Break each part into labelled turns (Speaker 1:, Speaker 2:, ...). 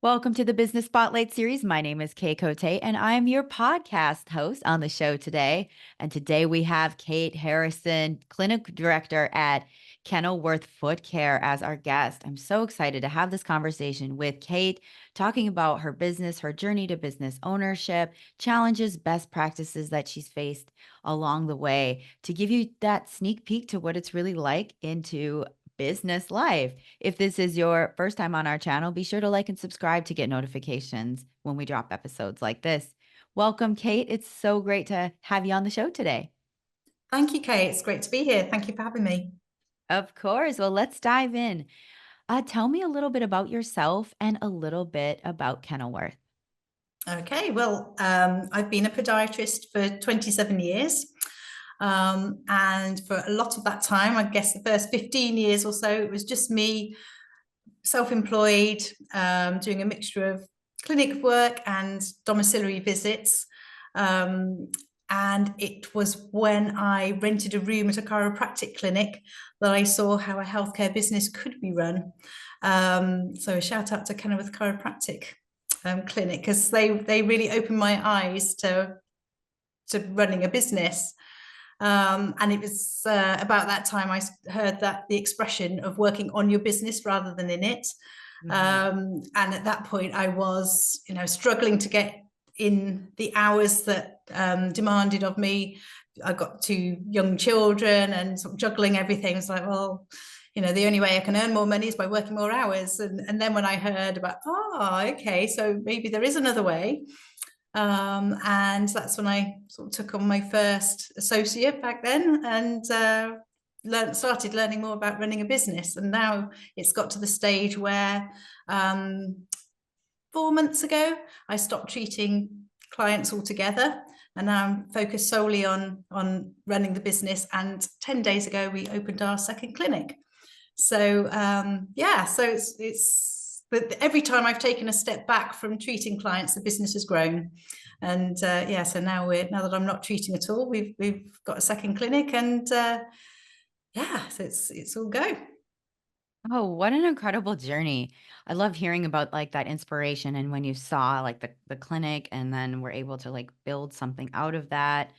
Speaker 1: Welcome to the Business Spotlight series. My name is Kay Cote, and I'm your podcast host on the show today. And today we have Kate Harrison, Clinic Director at Kenilworth Foot Care, as our guest. I'm so excited to have this conversation with Kate, talking about her business, her journey to business ownership, challenges, best practices that she's faced along the way, to give you that sneak peek to what it's really like into business life. If this is your first time on our channel, be sure to like and subscribe to get notifications when we drop episodes like this. Welcome, Kate. It's so great to have you on the show today.
Speaker 2: Thank you, Kay. It's great to be here. Thank you for having me.
Speaker 1: Of course. Well, let's dive in. Tell me a little bit about yourself and a little bit about Kenilworth.
Speaker 2: Okay, well, I've been a podiatrist for 27 years. And for a lot of that time, I guess the first 15 years or so, it was just me, self-employed, doing a mixture of clinic work and domiciliary visits. And it was when I rented a room at a chiropractic clinic that I saw how a healthcare business could be run. So a shout out to Kenilworth Chiropractic Clinic, because they really opened my eyes to running a business. And it was about that time I heard that the expression of working on your business rather than in it. And at that point I was, struggling to get in the hours that demanded of me. I got two young children and sort of juggling everything. It's like, well, the only way I can earn more money is by working more hours. And then when I heard about, okay, so maybe there is another way. And that's when I sort of took on my first associate back then and started learning more about running a business. And now it's got to the stage where 4 months ago, I stopped treating clients altogether. And now I'm focused solely on running the business. And 10 days ago, we opened our second clinic. So so but every time I've taken a step back from treating clients, the business has grown. And so now that I'm not treating at all, we've got a second clinic, and so it's all go.
Speaker 1: Oh, what an incredible journey. I love hearing about like that inspiration and when you saw like the clinic and then were able to like build something out of that.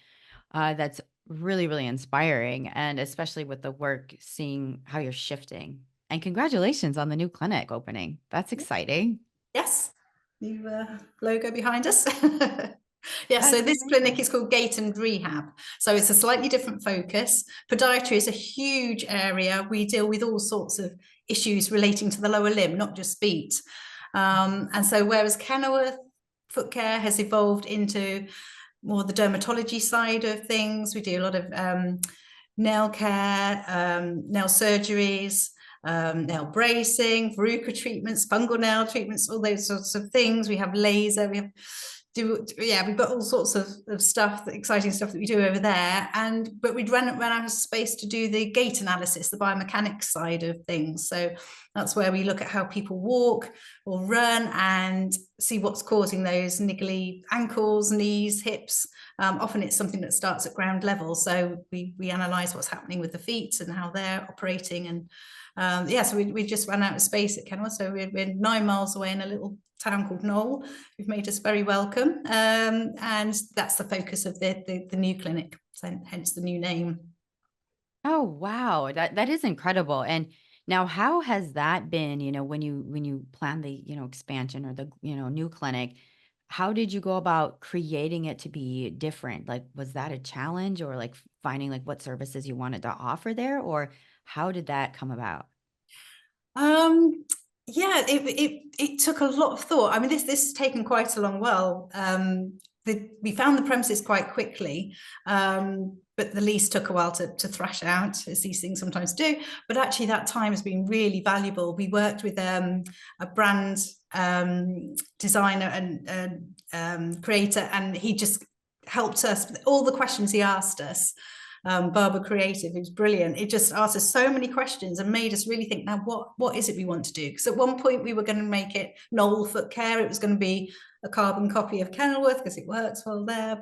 Speaker 1: That's really, really inspiring. And especially with the work, seeing how you're shifting. And congratulations on the new clinic opening. That's exciting.
Speaker 2: Yes, new logo behind us. Yeah, so
Speaker 1: That's
Speaker 2: this clinic
Speaker 1: amazing.
Speaker 2: is called Gait and Rehab. So it's a slightly different focus. Podiatry is a huge area. We deal with all sorts of issues relating to the lower limb, not just feet. And so whereas Kenilworth Foot Care has evolved into more the dermatology side of things, we do a lot of nail care, nail surgeries, nail bracing, verruca treatments, fungal nail treatments, all those sorts of things. We have laser, we've got all sorts of stuff, exciting stuff that we do over there. But we'd run out of space to do the gait analysis, the biomechanics side of things. So that's where we look at how people walk or run and see what's causing those niggly ankles, knees, hips. Often it's something that starts at ground level. So we analyze what's happening with the feet and how they're operating. And so we just ran out of space at Kenilworth. So we're 9 miles away in a little town called Knoll. We've made us very welcome. And that's the focus of the new clinic, so hence the new name.
Speaker 1: Oh, wow. That is incredible. And now how has that been, when you plan the, expansion or the, new clinic, how did you go about creating it to be different? Like, was that a challenge or like finding like what services you wanted to offer there, or how did that come about?
Speaker 2: Yeah, it took a lot of thought. I mean, this has taken quite a long while. We found the premises quite quickly, but the lease took a while to thrash out, as these things sometimes do. But actually, that time has been really valuable. We worked with a brand designer and creator, and he just helped us with all the questions he asked us. Barber Creative, who's brilliant. It just asked us so many questions and made us really think, now what is it we want to do? Because at one point we were going to make it Knoll Foot Care. It was going to be a carbon copy of Kenilworth because it works well there.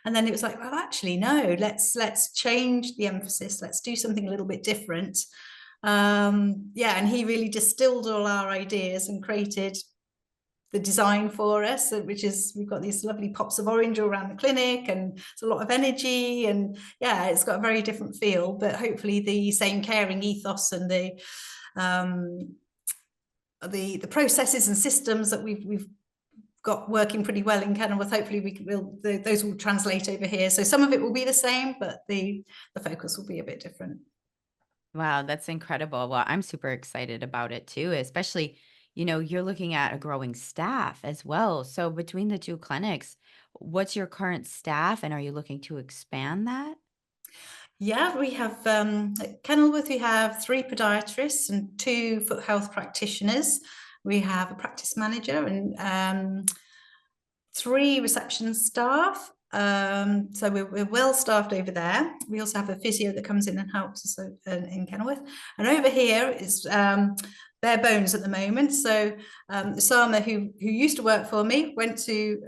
Speaker 2: And then it was like, well, actually, no, let's change the emphasis. Let's do something a little bit different. And he really distilled all our ideas and created the design for us, which is we've got these lovely pops of orange all around the clinic, and it's a lot of energy, and yeah, it's got a very different feel, but hopefully the same caring ethos and the processes and systems that we've got working pretty well in Kenilworth, hopefully those will translate over here. So some of it will be the same, but the focus will be a bit different.
Speaker 1: Wow, that's incredible. Well, I'm super excited about it too, especially, you're looking at a growing staff as well. So between the two clinics, what's your current staff and are you looking to expand that?
Speaker 2: Yeah, we have at Kenilworth, we have 3 podiatrists and 2 foot health practitioners. We have a practice manager and 3 reception staff. So we're well staffed over there. We also have a physio that comes in and helps us in Kenilworth. And over here is bare bones at the moment. So Osama, who used to work for me, went to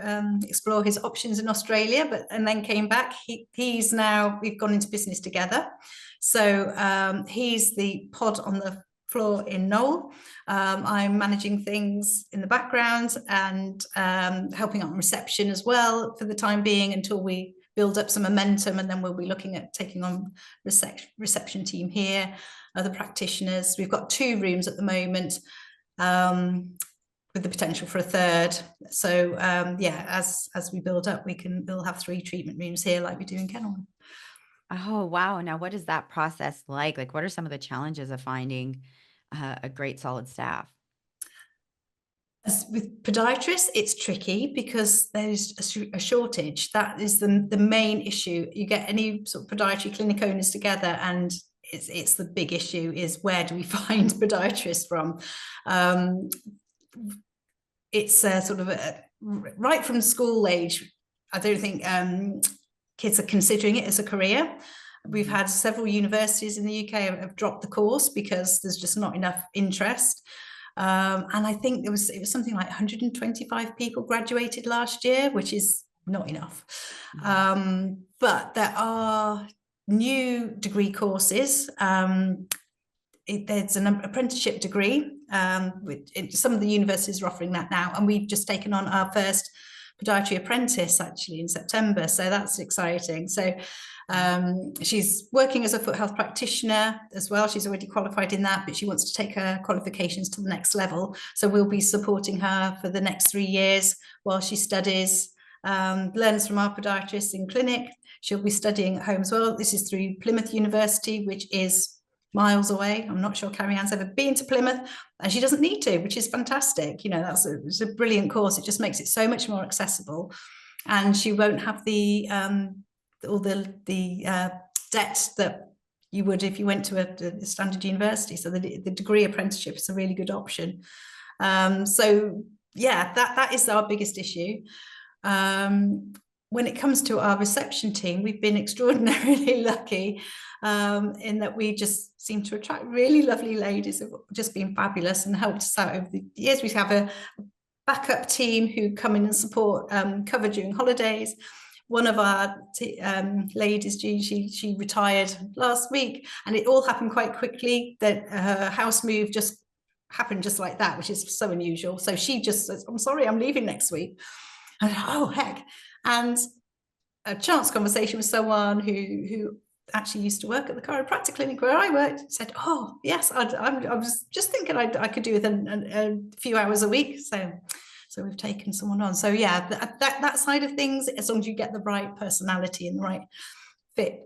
Speaker 2: explore his options in Australia, and then came back. We've gone into business together. So he's the pod on the floor in Knoll. I'm managing things in the background and helping out on reception as well for the time being until we build up some momentum, and then we'll be looking at taking on reception team here, other practitioners. We've got 2 rooms at the moment, with the potential for a 3rd. So yeah, as we build up, we'll have 3 treatment rooms here like we do in Kenilworth.
Speaker 1: Oh, wow. Now, what is that process like? Like, what are some of the challenges of finding a great solid staff?
Speaker 2: As with podiatrists, it's tricky because there's a shortage. That is the main issue. You get any sort of podiatry clinic owners together, and it's the big issue is where do we find podiatrists from? It's sort of right from school age. I don't think kids are considering it as a career. We've had several universities in the UK have dropped the course because there's just not enough interest. And I think it was something like 125 people graduated last year, which is not enough. But there are new degree courses. There's an apprenticeship degree. Some of the universities are offering that now, and we've just taken on our first podiatry apprentice actually in September, so that's exciting. So she's working as a foot health practitioner as well. She's already qualified in that, but she wants to take her qualifications to the next level. So we'll be supporting her for the next 3 years while she studies, learns from our podiatrists in clinic. She'll be studying at home as well. This is through Plymouth University, which is miles away. I'm not sure Carrie Ann's ever been to Plymouth, and she doesn't need to, which is fantastic. It's a brilliant course. It just makes it so much more accessible, and she won't have all the debt that you would if you went to a standard university. So the degree apprenticeship is a really good option. So yeah, that is our biggest issue. When it comes to our reception team, we've been extraordinarily lucky in that we just seem to attract really lovely ladies who've just been fabulous and helped us out over the years. We have a backup team who come in and support cover during holidays. One of our ladies, Jean, she retired last week, and it all happened quite quickly. That her house move just happened just like that, which is so unusual. So she just says, "I'm sorry, I'm leaving next week." And oh heck! And a chance conversation with someone who actually used to work at the chiropractic clinic where I worked said, "Oh yes, I was just thinking I could do with a few hours a week." So we've taken someone on. So yeah, that side of things, as long as you get the right personality and the right fit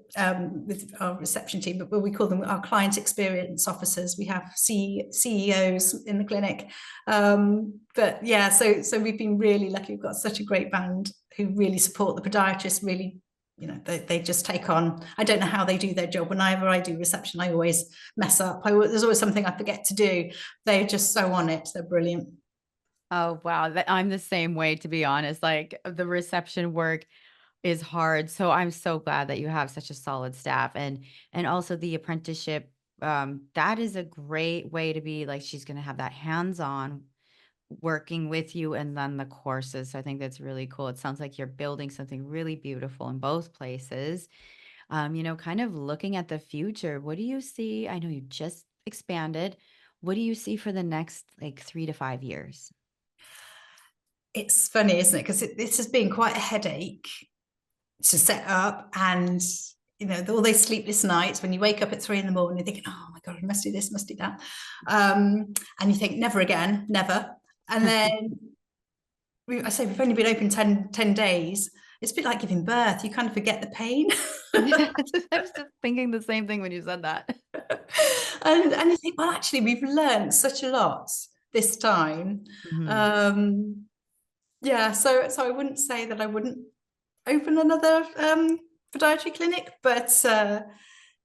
Speaker 2: with our reception team, but we call them our client experience officers. We have CEOs in the clinic. But yeah, so we've been really lucky. We've got such a great band who really support the podiatrists, really, they just take on. I don't know how they do their job. Whenever I do reception, I always mess up. There's always something I forget to do. They're just so on it. They're brilliant.
Speaker 1: Oh, wow. I'm the same way, to be honest. Like the reception work is hard. So I'm so glad that you have such a solid staff and also the apprenticeship. That is a great way to be like she's gonna have that hands-on working with you and then the courses. So I think that's really cool. It sounds like you're building something really beautiful in both places. Kind of looking at the future, what do you see? I know you just expanded. What do you see for the next like 3 to 5 years?
Speaker 2: it's funny, isn't it? Because this has been quite a headache to set up, and all those sleepless nights when you wake up at 3 a.m. thinking, oh my god, I must do this, must do that, and you think never again, never. And then I say we've only been open 10 days. It's a bit like giving birth. You kind of forget the pain.
Speaker 1: I was just thinking the same thing when you said that.
Speaker 2: and you think, well, actually, we've learned such a lot this time.
Speaker 1: Mhm.
Speaker 2: Yeah, so I wouldn't say that I wouldn't open another podiatry clinic, but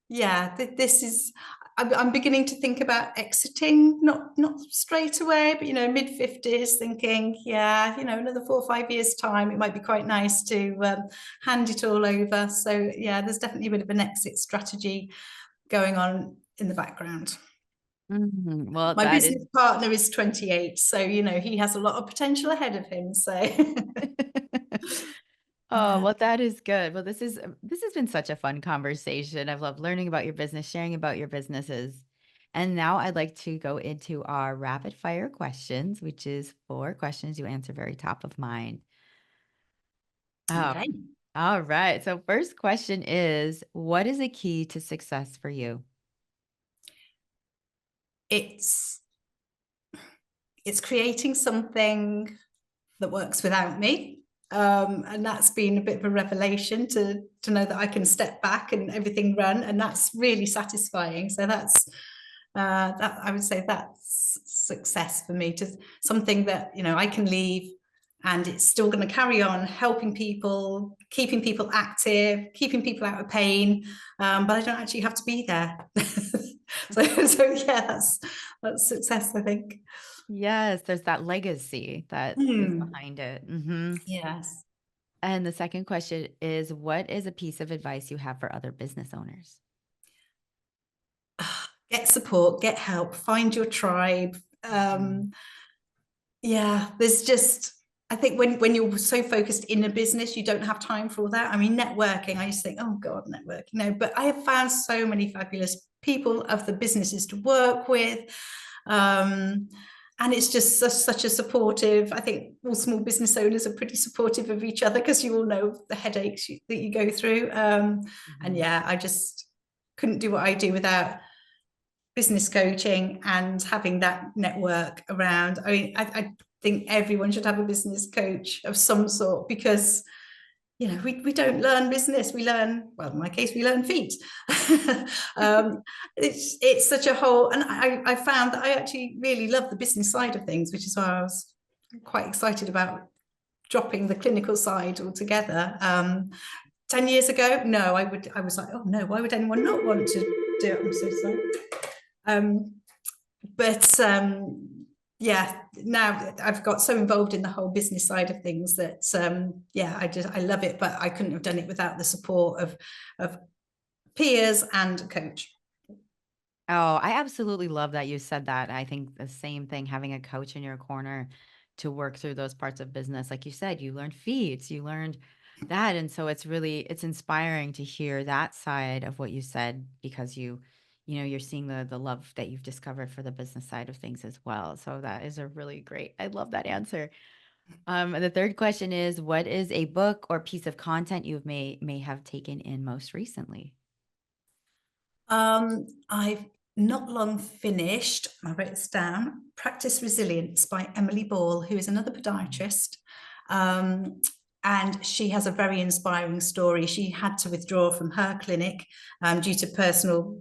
Speaker 2: yeah, this is. I'm beginning to think about exiting, not straight away, but mid-50s, thinking, yeah, another 4 or 5 years time, it might be quite nice to hand it all over. So yeah, there's definitely a bit of an exit strategy going on in the background.
Speaker 1: Mhm. Well,
Speaker 2: My
Speaker 1: that is
Speaker 2: business partner is 28, so he has a lot of potential ahead of him. So
Speaker 1: Oh,
Speaker 2: yeah.
Speaker 1: well, that is good. Well, this has been such a fun conversation. I've loved learning about your business, sharing about your businesses. And now I'd like to go into our rapid fire questions, which is 4 questions you answer very top of mind. Oh,
Speaker 2: Okay.
Speaker 1: all right. So first question is, what is a key to success for you?
Speaker 2: It's creating something that works without me. And that's been a bit of a revelation to know that I can step back and everything run, and that's really satisfying. So that's that I would say that's success for me. To something that I can leave, and it's still going to carry on helping people, keeping people active, keeping people out of pain, but I don't actually have to be there. So yeah, that's success, I think.
Speaker 1: Yes, there's that legacy that is
Speaker 2: Hmm.
Speaker 1: behind it. Hmm.
Speaker 2: Yes.
Speaker 1: And the second question is, what is a piece of advice you have for other business owners?
Speaker 2: Get support, get help, find your tribe. Yeah, there's just, I think when you're so focused in a business, you don't have time for all that. I mean, networking, I used to think, oh God, networking. No, but I have found so many fabulous people of the businesses to work with. And it's just such a supportive, I think all small business owners are pretty supportive of each other because you all know the headaches that you go through. And
Speaker 1: Mhm.
Speaker 2: yeah, I just couldn't do what I do without business coaching and having that network around. I mean, I think everyone should have a business coach of some sort, because we don't learn business, we learn, well, in my case, we learn feet. It's such a whole, and I found that I actually really love the business side of things, which is why I was quite excited about dropping the clinical side altogether. 10 years ago, no, I was like, oh no, why would anyone not want to do it? I'm so sorry. But yeah, now I've got so involved in the whole business side of things that yeah, I love it, but I couldn't have done it without the support of peers and a coach.
Speaker 1: Oh, I absolutely love that you said that. I think the same thing, having a coach in your corner to work through those parts of business. Like you said, you learned feeds, you learned that. And so it's inspiring to hear that side of what you said because you're seeing the love that you've discovered for the business side of things as well. So that is a really great, I love that answer. And the third question is, what is a book or piece of content you've may have taken in most recently?
Speaker 2: I've not long finished, I wrote this down, Practice Resilience by Emily Ball, who is another podiatrist. Um, and she has a very inspiring story. She had to withdraw from her clinic due to personal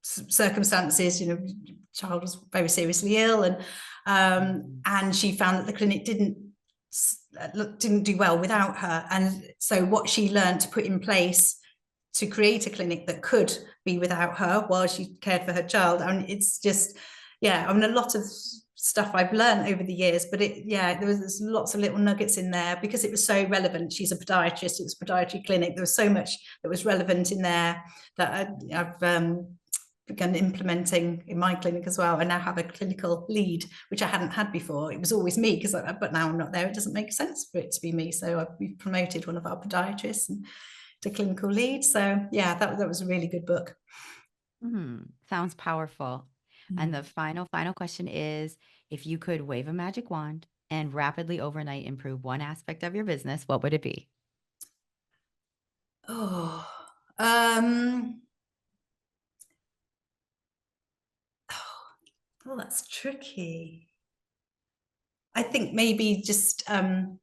Speaker 2: circumstances. Child was very seriously ill, and she found that the clinic didn't do well without her. And so what she learned to put in place to create a clinic that could be without her while she cared for her child. I mean, it's just, yeah, I mean, a lot of stuff I've learned over the years, but there's lots of little nuggets in there because it was so relevant. She's a podiatrist, it was a podiatry clinic. There was so much that was relevant in there that I've begun implementing in my clinic as well. I now have a clinical lead, which I hadn't had before. It was always me, but now I'm not there. It doesn't make sense for it to be me. So we've promoted one of our podiatrists to clinical lead. So yeah, that was a really good book.
Speaker 1: Sounds powerful. And the
Speaker 2: Mm.
Speaker 1: final question is, if you could wave a magic wand, and rapidly overnight improve one aspect of your business, what would it be?
Speaker 2: Oh, um, oh, that's tricky. I think maybe just the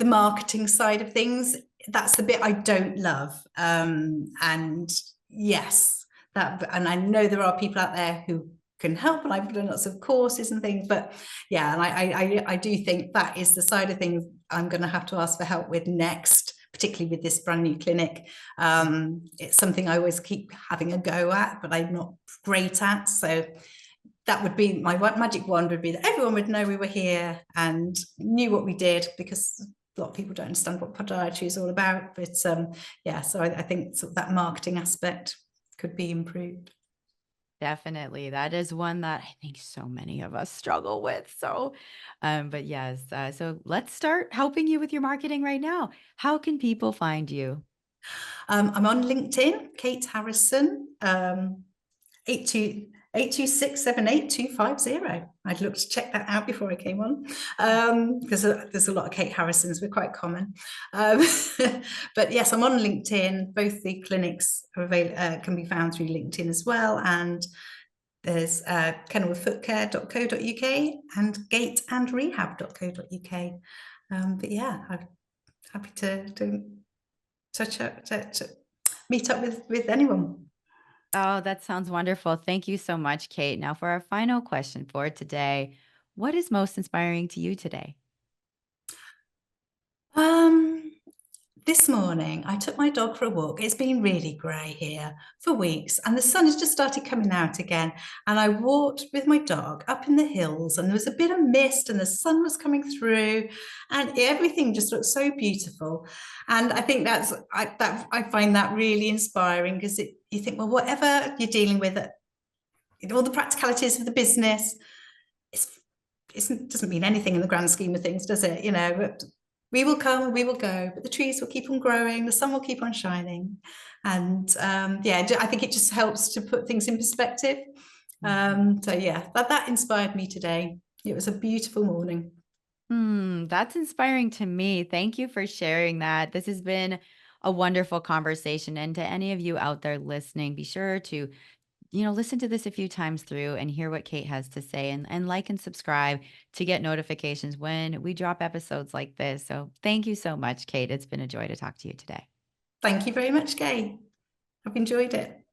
Speaker 2: marketing side of things. That's the bit I don't love. And yes, and I know there are people out there who can help, and I've done lots of courses and things, but yeah, and I do think that is the side of things I'm going to have to ask for help with next, particularly with this brand new clinic. It's something I always keep having a go at, but I'm not great at. So that would be my magic wand, would be that everyone would know we were here and knew what we did, because a lot of people don't understand what podiatry is all about. But yeah, so I think sort of that marketing aspect could be improved.
Speaker 1: Definitely. That is one that I think so many of us struggle with. But yes, so let's start helping you with your marketing right now. How can people find you?
Speaker 2: I'm on LinkedIn, Kate Harrison, 826782550. I'd look to check that out before I came on, because there's a lot of Kate Harrisons. We're quite common. But yes, I'm on LinkedIn. Both the clinics are can be found through LinkedIn as well. And there's kenilworthfootcare.co.uk and gateandrehab.co.uk. But yeah, I'm happy to meet up with anyone.
Speaker 1: Oh, that sounds wonderful. Thank you so much, Kate. Now, for our final question for today, what is most inspiring to you today?
Speaker 2: Um, This morning, I took my dog for a walk. It's been really grey here for weeks, and the sun has just started coming out again. And I walked with my dog up in the hills, and there was a bit of mist, and the sun was coming through, and everything just looked so beautiful. And I think I find that really inspiring, because you think, well, whatever you're dealing with, all the practicalities of the business, it doesn't mean anything in the grand scheme of things, does it? But we will come, we will go, but the trees will keep on growing, the sun will keep on shining. And yeah, I think it just helps to put things in perspective. So yeah, that inspired me today. It was a beautiful morning.
Speaker 1: That's inspiring to me. Thank you for sharing that. This has been a wonderful conversation. And to any of you out there listening, be sure to listen to this a few times through and hear what Kate has to say, and like and subscribe to get notifications when we drop episodes like this. So thank you so much, Kate. It's been a joy to talk to you today.
Speaker 2: Thank you very much, Kay. I've enjoyed it.